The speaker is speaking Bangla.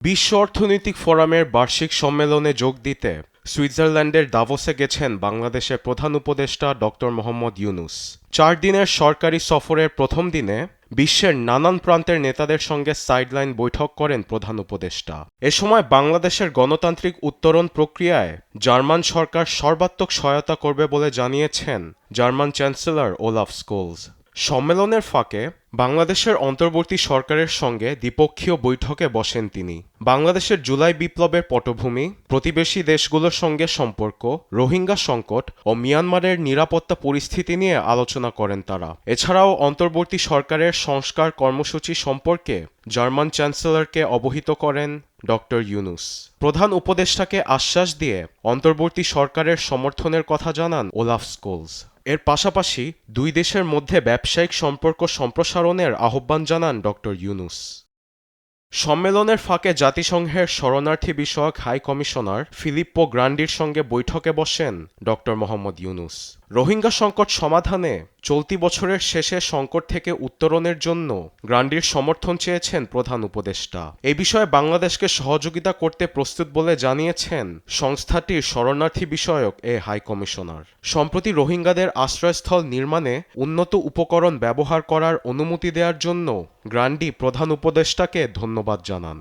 বিশ্ব অর্থনৈতিক ফোরামের বার্ষিক সম্মেলনে যোগ দিতে সুইজারল্যান্ডের দাভোসে গেছেন বাংলাদেশের প্রধান উপদেষ্টা ডক্টর মোহাম্মদ ইউনূস। 4 দিনের সরকারি সফরের প্রথম দিনে বিশ্বের নানান প্রান্তের নেতাদের সঙ্গে সাইডলাইন বৈঠক করেন প্রধান উপদেষ্টা। এ সময় বাংলাদেশের গণতান্ত্রিক উত্তরণ প্রক্রিয়ায় জার্মান সরকার সর্বাত্মক সহায়তা করবে বলে জানিয়েছেন জার্মান চ্যান্সেলর ওলাফ স্কোলজ। সম্মেলনের ফাঁকে বাংলাদেশের অন্তর্বর্তী সরকারের সঙ্গে দ্বিপক্ষীয় বৈঠকে বসেন তিনি। বাংলাদেশের জুলাই বিপ্লবের পটভূমি, প্রতিবেশী দেশগুলোর সঙ্গে সম্পর্ক, রোহিঙ্গা সংকট ও মিয়ানমারের নিরাপত্তা পরিস্থিতি নিয়ে আলোচনা করেন তারা। এছাড়াও অন্তর্বর্তী সরকারের সংস্কার কর্মসূচি সম্পর্কে জার্মান চ্যান্সেলরকে অবহিত করেন ডক্টর ইউনূস। প্রধান উপদেষ্টাকে আশ্বাস দিয়ে অন্তর্বর্তী সরকারের সমর্থনের কথা জানান ওলাফ স্কোলজ। এর পাশাপাশি দুই দেশের মধ্যে ব্যবসায়িক সম্পর্ক সম্প্রসারণের আহ্বান জানান ডক্টর ইউনূস। সম্মেলনের ফাঁকে জাতিসংঘের শরণার্থী বিষয়ক হাই কমিশনার ফিলিপ্পো গ্রান্ডির সঙ্গে বৈঠকে বসেন ডক্টর মোহাম্মদ ইউনূস। রোহিঙ্গা সংকট সমাধানে চলতি বছরের শেষে সংকট থেকে উত্তরণের জন্য গ্রান্ডির সমর্থন চেয়েছেন প্রধান উপদেষ্টা। এ বিষয়ে বাংলাদেশকে সহযোগিতা করতে প্রস্তুত বলে জানিয়েছেন সংস্থাটির শরণার্থী বিষয়ক এ হাই কমিশনার। সম্প্রতি রোহিঙ্গাদের আশ্রয়স্থল নির্মাণে উন্নত উপকরণ ব্যবহার করার অনুমতি দেওয়ার জন্য গ্রান্ডি প্রধান উপদেষ্টাকে ধন্যবাদ জানান।